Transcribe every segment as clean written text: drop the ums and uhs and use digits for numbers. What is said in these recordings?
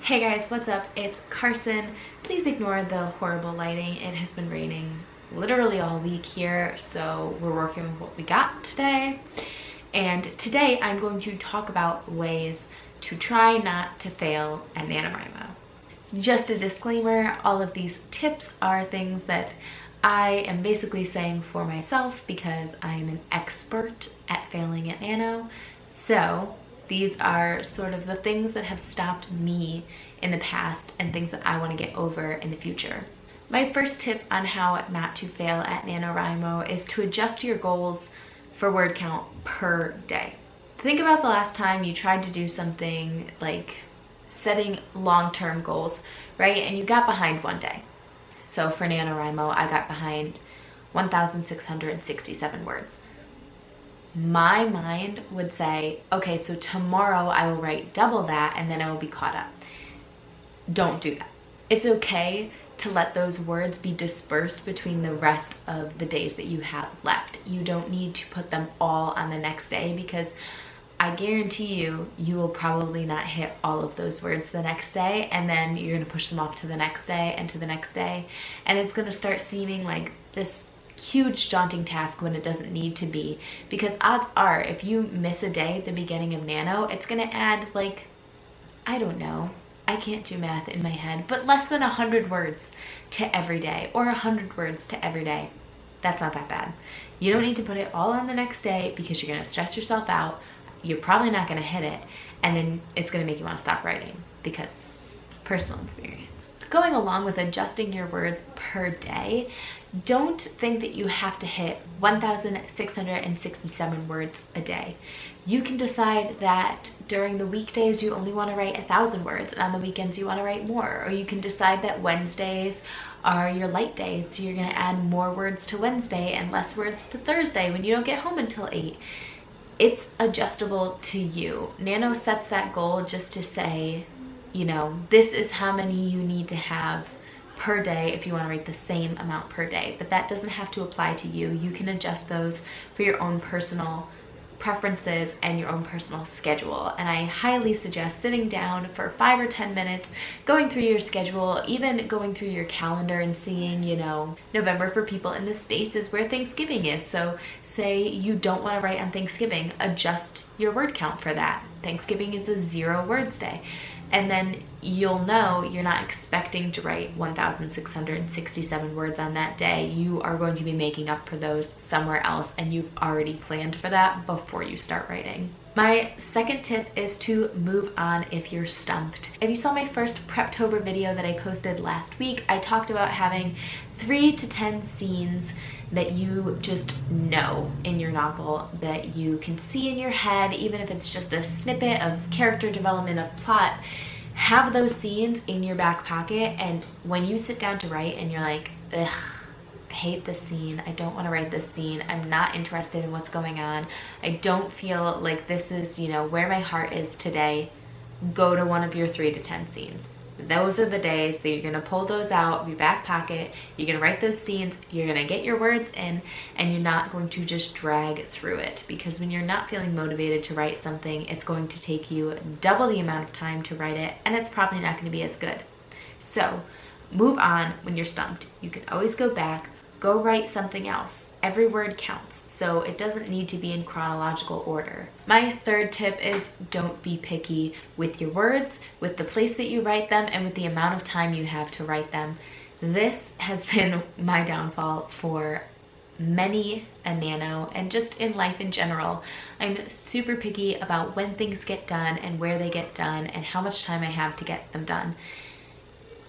Hey guys, what's up? It's Carson. Please ignore the horrible lighting. It has been raining literally all week here, so we're working with what we got today. And today I'm going to talk about ways to try not to fail at NaNoWriMo. Just a disclaimer, all of these tips are things that I am basically saying for myself because I am an expert at failing at Nano. So these are sort of the things that have stopped me in the past and things that I want to get over in the future. My first tip on how not to fail at NaNoWriMo is to adjust your goals for word count per day. Think about the last time you tried to do something like setting long-term goals, right? And you got behind one day. So for NaNoWriMo, I got behind 1,667 words. My mind would say, okay, so tomorrow I will write double that and then I will be caught up. Don't do that. It's okay to let those words be dispersed between the rest of the days that you have left. You don't need to put them all on the next day because I guarantee you, you will probably not hit all of those words the next day, and then you're gonna push them off to the next day and to the next day, and it's gonna start seeming like this huge daunting task when it doesn't need to be, because odds are if you miss a day at the beginning of Nano, it's gonna add like, I don't know, I can't do math in my head, but less than 100 words to every day, or 100 words to every day. That's not that bad. You don't need to put it all on the next day because you're gonna stress yourself out, you're probably not gonna hit it, and then it's gonna make you wanna stop writing because personal experience. Going along with adjusting your words per day, don't think that you have to hit 1,667 words a day. You can decide that during the weekdays you only want to write 1,000 words and on the weekends you want to write more. Or you can decide that Wednesdays are your light days, so you're going to add more words to Wednesday and less words to Thursday when you don't get home until 8. It's adjustable to you. Nano sets that goal just to say, you know, this is how many you need to have per day if you want to write the same amount per day, but that doesn't have to apply to you. You can adjust those for your own personal preferences and your own personal schedule. And I highly suggest sitting down for 5 or 10 minutes, going through your schedule, even going through your calendar and seeing, you know, November for people in the States is where Thanksgiving is. So say you don't want to write on Thanksgiving, adjust your word count for that. Thanksgiving is a 0 words day. And then you'll know you're not expecting to write 1,667 words on that day. You are going to be making up for those somewhere else, and you've already planned for that before you start writing. My second tip is to move on if you're stumped. If you saw my first Preptober video that I posted last week, I talked about having 3 to 10 scenes that you just know in your novel, that you can see in your head, even if it's just a snippet of character development, of plot. Have those scenes in your back pocket, and when you sit down to write and you're like, ugh, I hate this scene, I don't want to write this scene, I'm not interested in what's going on, I don't feel like this is, you know, where my heart is today, go to one of your 3 to 10 scenes. Those are the days that you're gonna pull those out of your back pocket, you're gonna write those scenes, you're gonna get your words in, and you're not going to just drag through it. Because when you're not feeling motivated to write something, it's going to take you double the amount of time to write it, and it's probably not gonna be as good. So move on when you're stumped. You can always go back, go write something else. Every word counts, so it doesn't need to be in chronological order. My third tip is don't be picky with your words, with the place that you write them, and with the amount of time you have to write them. This has been my downfall for many a Nano, and just in life in general. I'm super picky about when things get done and where they get done and how much time I have to get them done.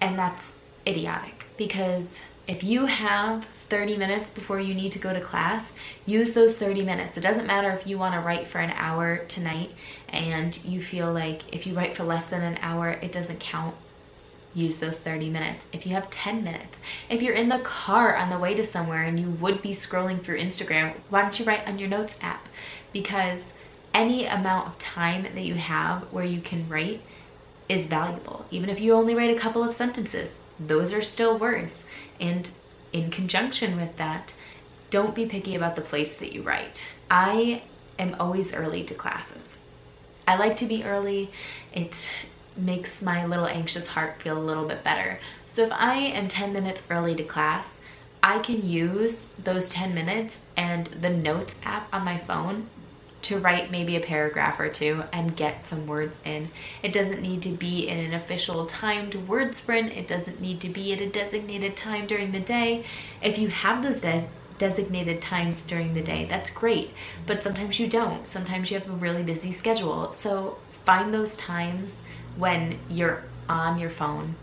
And that's idiotic, because if you have 30 minutes before you need to go to class, use those 30 minutes. It doesn't matter if you want to write for an hour tonight and you feel like if you write for less than an hour, it doesn't count. Use those 30 minutes. If you have 10 minutes, if you're in the car on the way to somewhere and you would be scrolling through Instagram, why don't you write on your notes app? Because any amount of time that you have where you can write is valuable. Even if you only write a couple of sentences, those are still words. And in conjunction with that, don't be picky about the place that you write. I am always early to classes. I like to be early. It makes my little anxious heart feel a little bit better. So if I am 10 minutes early to class, I can use those 10 minutes and the notes app on my phone to write maybe a paragraph or two and get some words in. It doesn't need to be in an official timed word sprint. It doesn't need to be at a designated time during the day. If you have those designated times during the day, that's great. But sometimes you don't. Sometimes you have a really busy schedule. So find those times when you're on your phone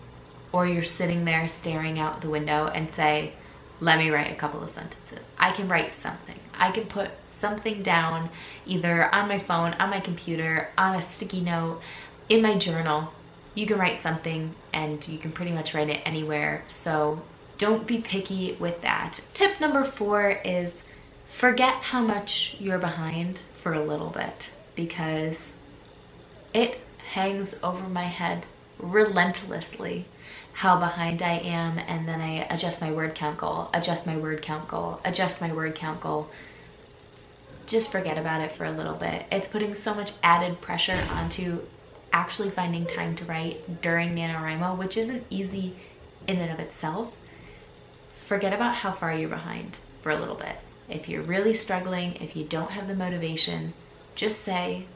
or you're sitting there staring out the window and say, let me write a couple of sentences. I can write something. I can put something down either on my phone, on my computer, on a sticky note, in my journal. You can write something and you can pretty much write it anywhere. So don't be picky with that. Tip number 4 is forget how much you're behind for a little bit, because it hangs over my head relentlessly how behind I am, and then I adjust my word count goal, adjust my word count goal, adjust my word count goal. Just forget about it for a little bit. It's putting so much added pressure onto actually finding time to write during NaNoWriMo, which isn't easy in and of itself. Forget about how far you're behind for a little bit. If you're really struggling, if you don't have the motivation, just say,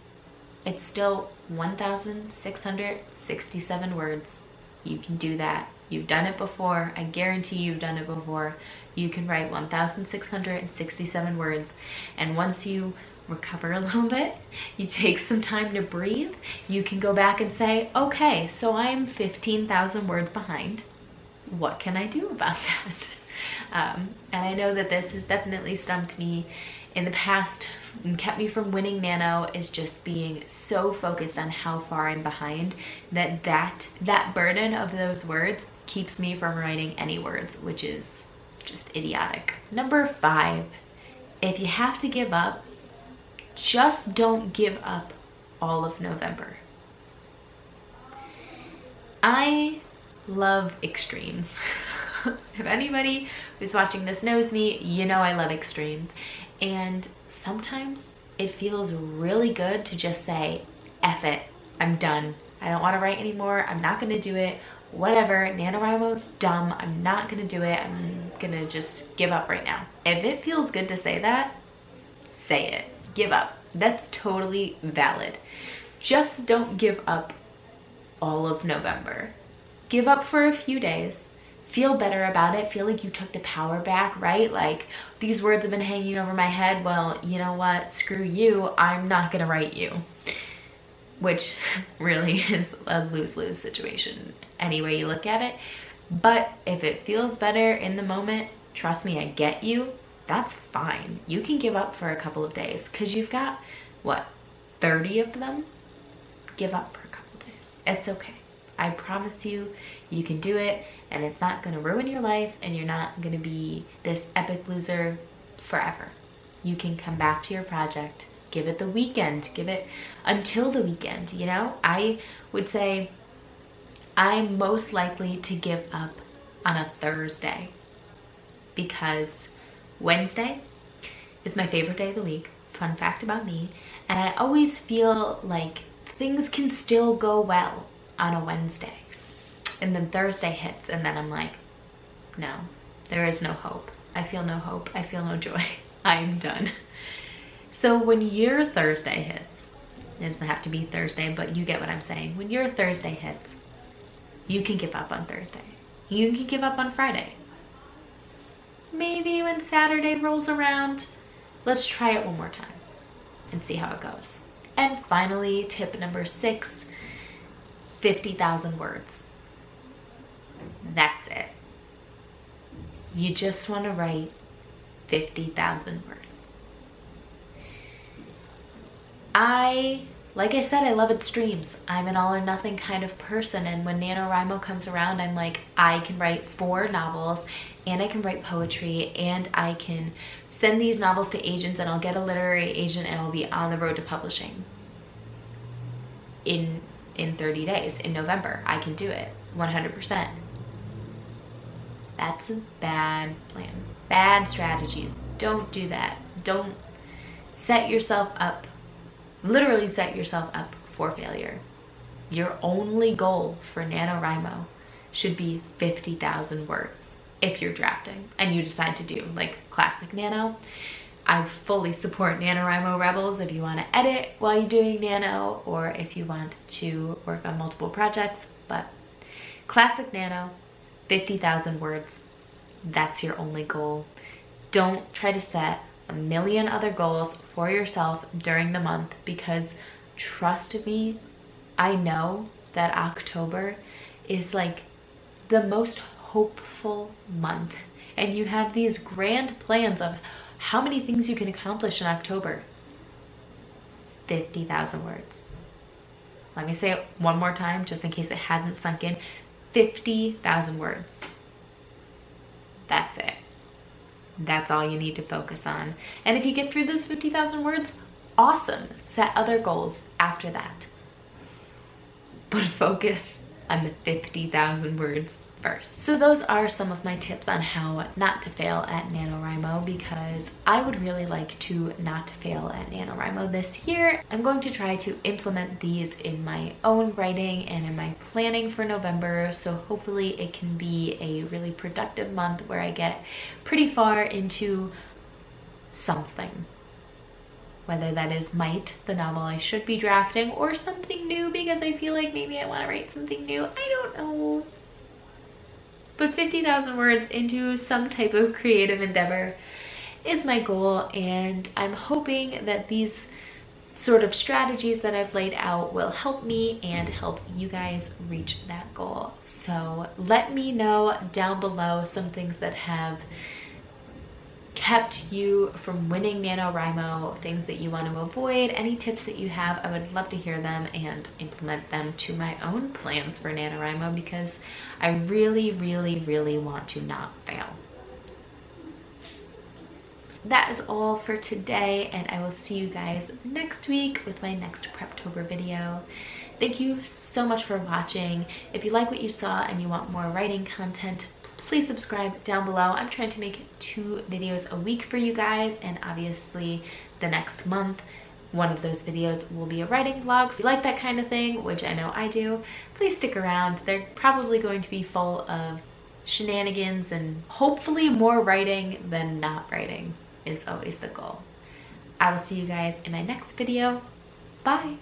it's still 1,667 words. You can do that. You've done it before. I guarantee you've done it before. You can write 1,667 words. And once you recover a little bit, you take some time to breathe, you can go back and say, okay, so I'm 15,000 words behind. What can I do about that? And I know that this has definitely stumped me in the past and kept me from winning Nano, is just being so focused on how far I'm behind that burden of those words keeps me from writing any words, which is just idiotic. Number 5, if you have to give up, just don't give up all of November. I love extremes. If anybody who's watching this knows me, you know I love extremes. And sometimes it feels really good to just say, F it, I'm done. I don't want to write anymore. I'm not going to do it. Whatever, NaNoWriMo's dumb. I'm not going to do it. I'm going to just give up right now. If it feels good to say that, say it. Give up. That's totally valid. Just don't give up all of November. Give up for a few days. Feel better about it. Feel like you took the power back, right? Like, these words have been hanging over my head. Well, you know what? Screw you. I'm not going to write you. Which really is a lose-lose situation any way you look at it. But if it feels better in the moment, trust me, I get you. That's fine. You can give up for a couple of days because you've got, what, 30 of them? Give up for a couple of days. It's okay. I promise you, you can do it, and it's not going to ruin your life, and you're not going to be this epic loser forever. You can come back to your project, give it the weekend, give it until the weekend, you know? I would say I'm most likely to give up on a Thursday because Wednesday is my favorite day of the week. Fun fact about me. And I always feel like things can still go well on a Wednesday. And then Thursday hits and then I'm like, no, there is no hope. I feel no hope. I feel no joy. I'm done. So when your Thursday hits, it doesn't have to be Thursday, but you get what I'm saying. When your Thursday hits, you can give up on Thursday. You can give up on Friday. Maybe when Saturday rolls around, let's try it one more time and see how it goes. And finally, tip number 6, 50,000 words. That's it. You just want to write 50,000 words. Like I said, I love extremes. I'm an all or nothing kind of person, and when NaNoWriMo comes around, I'm like, I can write 4 novels, and I can write poetry, and I can send these novels to agents, and I'll get a literary agent, and I'll be on the road to publishing in 30 days, in November. I can do it, 100%. That's a bad plan. Bad strategies. Don't do that. Don't set yourself up, literally set yourself up for failure. your only goal for NaNoWriMo should be 50,000 words if you're drafting and you decide to do like classic Nano. I fully support NaNoWriMo Rebels if you want to edit while you're doing Nano or if you want to work on multiple projects, but classic Nano, 50,000 words, that's your only goal. Don't try to set a million other goals for yourself during the month, because trust me, I know that October is like the most hopeful month, and you have these grand plans of how many things you can accomplish in October. 50,000 words. Let me say it one more time just in case it hasn't sunk in. 50,000 words. That's it. That's all you need to focus on. And if you get through those 50,000 words, awesome. Set other goals after that. But focus on the 50,000 words first. So those are some of my tips on how not to fail at NaNoWriMo, because I would really like to not fail at NaNoWriMo this year. I'm going to try to implement these in my own writing and in my planning for November, so hopefully it can be a really productive month where I get pretty far into something. Whether that is Might, the novel I should be drafting, or something new because I feel like maybe I want to write something new. I don't know. But 50,000 words into some type of creative endeavor is my goal, and I'm hoping that these sort of strategies that I've laid out will help me and help you guys reach that goal. So let me know down below some things that have kept you from winning NaNoWriMo, things that you want to avoid, any tips that you have. I would love to hear them and implement them to my own plans for NaNoWriMo, because I really, really, really want to not fail. That is all for today, and I will see you guys next week with my next Preptober video. Thank you so much for watching. If you like what you saw and you want more writing content, please subscribe down below. I'm trying to make 2 videos a week for you guys, and obviously the next month one of those videos will be a writing vlog. So if you like that kind of thing, which I know I do, please stick around. They're probably going to be full of shenanigans and hopefully more writing than not writing is always the goal. I will see you guys in my next video. Bye!